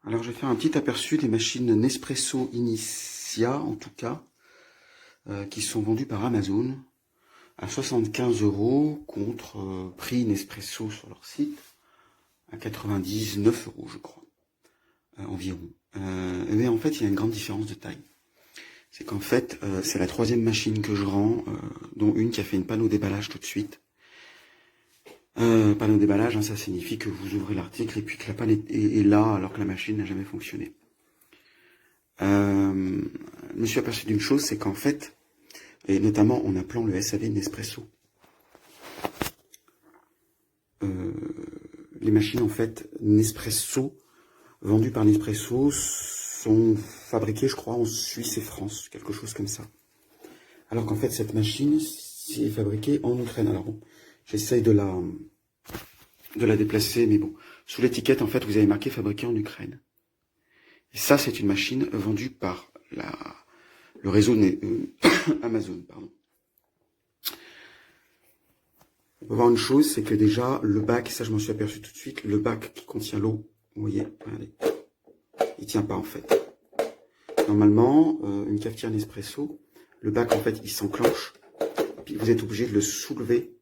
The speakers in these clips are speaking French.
Alors, je vais faire un petit aperçu des machines Nespresso Initia, en tout cas, qui sont vendues par Amazon à 75 € contre prix Nespresso sur leur site à 99 € je crois, environ. Mais en fait, il y a une grande différence de taille. C'est qu'en fait, c'est la troisième machine que je rends, dont une qui a fait une panneau déballage tout de suite. Panneau déballage, hein, ça signifie que vous ouvrez l'article et puis que la panne est là alors que la machine n'a jamais fonctionné. Je me suis aperçu d'une chose, c'est qu'en fait, et notamment en appelant le SAV Nespresso, les machines en fait Nespresso, vendues par Nespresso, sont fabriquées je crois en Suisse et France, quelque chose comme ça. Alors qu'en fait cette machine est fabriquée en Ukraine. Alors bon, j'essaye de la déplacer, mais bon, sous l'étiquette en fait vous avez marqué fabriqué en Ukraine. Et ça c'est une machine vendue par le réseau Amazon, pardon. On peut voir une chose, c'est que déjà le bac, ça je m'en suis aperçu tout de suite, le bac qui contient l'eau, vous voyez, regardez, il tient pas en fait. Normalement, une cafetière Nespresso, le bac en fait il s'enclenche, puis vous êtes obligé de le soulever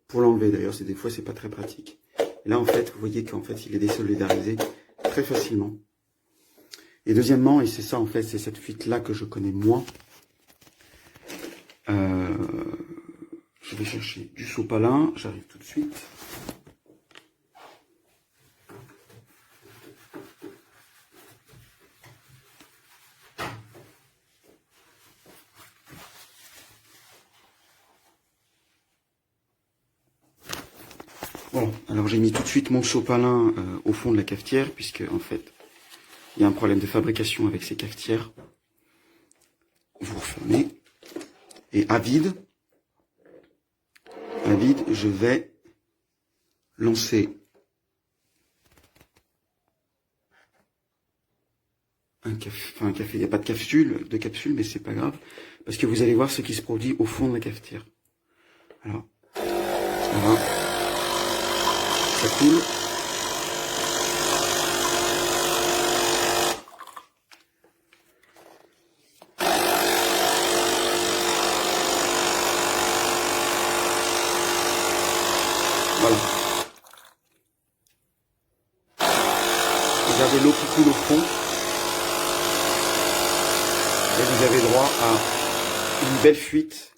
pour l'enlever. D'ailleurs, des fois c'est pas très pratique. Et là en fait, vous voyez qu'en fait il est désolidarisé très facilement. Et deuxièmement, et c'est ça en fait, c'est cette fuite là que je connais moins. Je vais chercher du sopalin, j'arrive tout de suite. Voilà, alors j'ai mis tout de suite mon sopalin au fond de la cafetière, puisque en fait, il y a un problème de fabrication avec ces cafetières. Vous refermez. Et à vide, je vais lancer un café, il n'y a pas de capsule, mais c'est pas grave, parce que vous allez voir ce qui se produit au fond de la cafetière. Alors, voilà, ça coule. Voilà. Regardez l'eau qui coule au fond. Et vous avez droit à une belle fuite.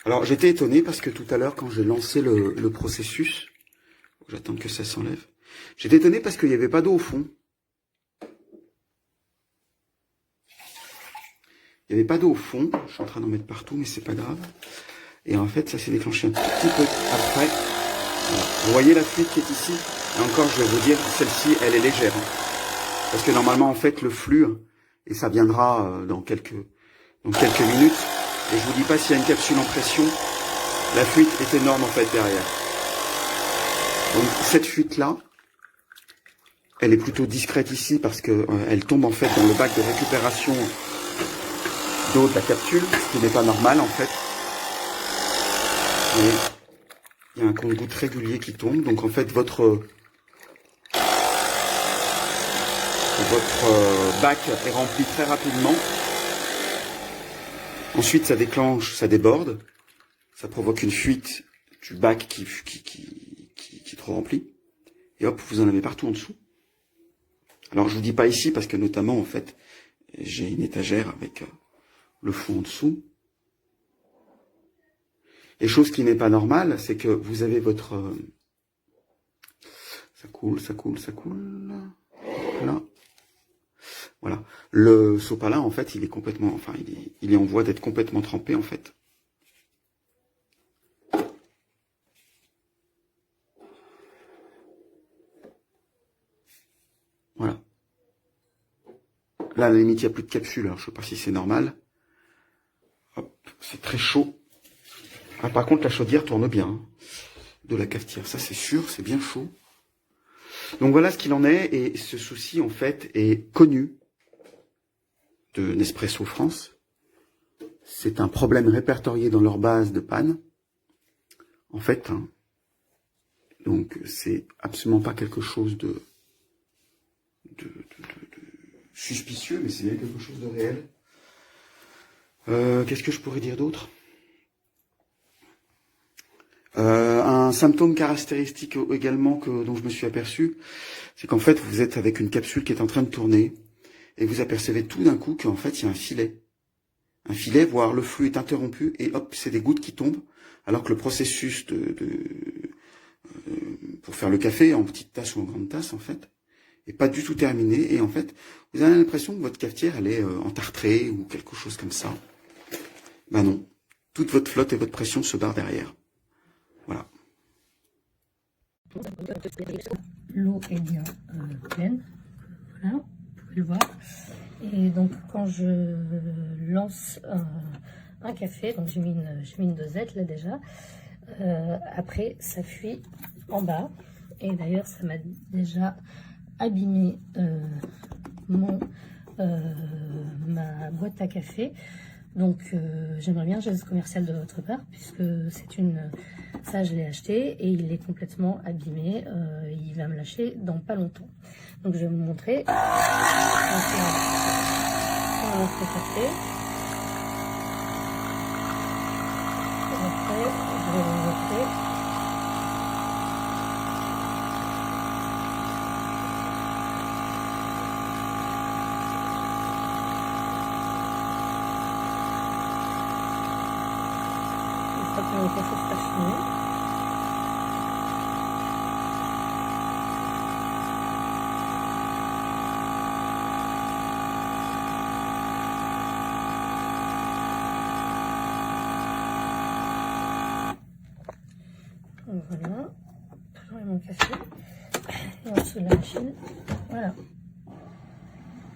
Alors j'étais étonné parce que tout à l'heure quand j'ai lancé le processus, j'attends que ça s'enlève, j'étais étonné parce qu'il n'y avait pas d'eau au fond. Il n'y avait pas d'eau au fond, je suis en train d'en mettre partout mais c'est pas grave. Et en fait ça s'est déclenché un tout petit peu après. Voilà. Vous voyez la fuite qui est ici? Et encore je vais vous dire, celle-ci elle est légère. Parce que normalement en fait le flux, et ça viendra dans quelques minutes, et je vous dis pas s'il y a une capsule en pression, la fuite est énorme en fait derrière. Donc cette fuite là, elle est plutôt discrète ici parce que elle tombe en fait dans le bac de récupération d'eau de la capsule, ce qui n'est pas normal en fait. Et il y a un compte-gouttes régulier qui tombe, donc en fait votre bac est rempli très rapidement. Ensuite, ça déclenche, ça déborde, ça provoque une fuite du bac qui est trop rempli. Et hop, vous en avez partout en dessous. Alors, je vous dis pas ici parce que notamment, en fait, j'ai une étagère avec le fond en dessous. Et chose qui n'est pas normale, c'est que vous avez votre... ça coule. Là. Voilà. Le sopalin, en fait, il est complètement... Enfin, il est en voie d'être complètement trempé, en fait. Voilà. Là, à la limite, il n'y a plus de capsule. Alors, je sais pas si c'est normal. Hop, c'est très chaud. Ah, par contre, la chaudière tourne bien. Hein, de la cafetière. Ça, c'est sûr, c'est bien chaud. Donc, voilà ce qu'il en est. Et ce souci, en fait, est connu de Nespresso France. C'est un problème répertorié dans leur base de panne. En fait, hein, donc c'est absolument pas quelque chose de suspicieux, mais c'est bien quelque chose de réel. Qu'est-ce que je pourrais dire d'autre? Un symptôme caractéristique également dont je me suis aperçu, c'est qu'en fait, vous êtes avec une capsule qui est en train de tourner, et vous apercevez tout d'un coup qu'en fait, il y a un filet. Un filet, voire le flux est interrompu, et hop, c'est des gouttes qui tombent, alors que le processus pour faire le café en petite tasse ou en grande tasse, en fait, est pas du tout terminé, et en fait, vous avez l'impression que votre cafetière, elle est entartrée, ou quelque chose comme ça. Ben non. Toute votre flotte et votre pression se barrent derrière. Voilà. L'eau est bien pleine, voilà, vous pouvez le voir. Et donc quand je lance un café, donc j'ai mis une dosette là déjà, après ça fuit en bas. Et d'ailleurs ça m'a déjà abîmé ma boîte à café. Donc j'aimerais bien un geste commercial de votre part, puisque ça je l'ai acheté et il est complètement abîmé. Il va me lâcher dans pas longtemps. Donc je vais vous montrer. On lance le café. Et après je vais vous montrer. Le café sera fini. Donc voilà, toujours mon café et en dessous de la machine, voilà.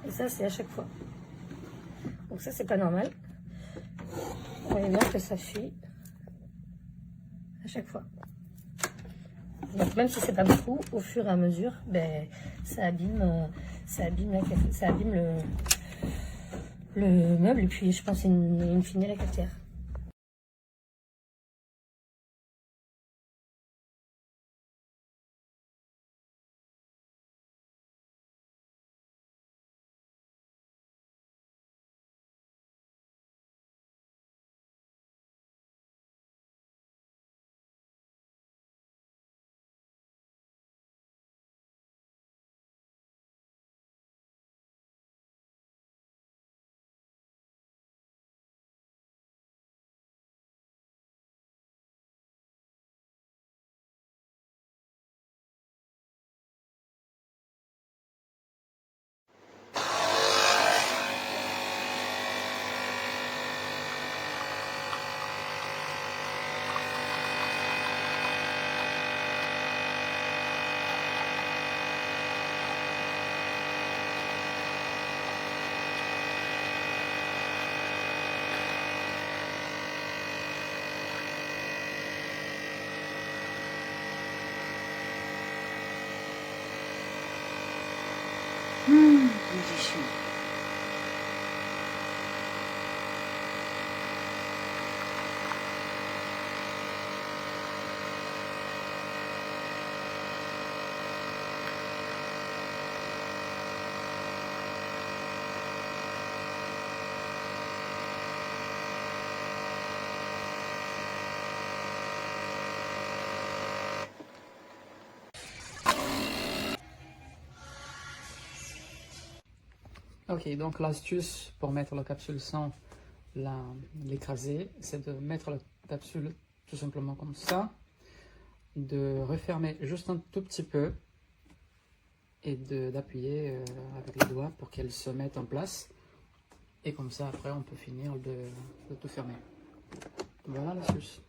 Et ça c'est à chaque fois. Donc ça c'est pas normal. Vous voyez bien que ça fuit à chaque fois. Donc même si c'est pas beaucoup, au fur et à mesure, ben, ça abîme le meuble et puis je pense in fine la cafetière. J'ai chaud. Ok, donc l'astuce pour mettre la capsule sans l'écraser, c'est de mettre la capsule tout simplement comme ça, de refermer juste un tout petit peu et d'appuyer avec les doigts pour qu'elle se mette en place. Et comme ça, après, on peut finir de tout fermer. Voilà l'astuce.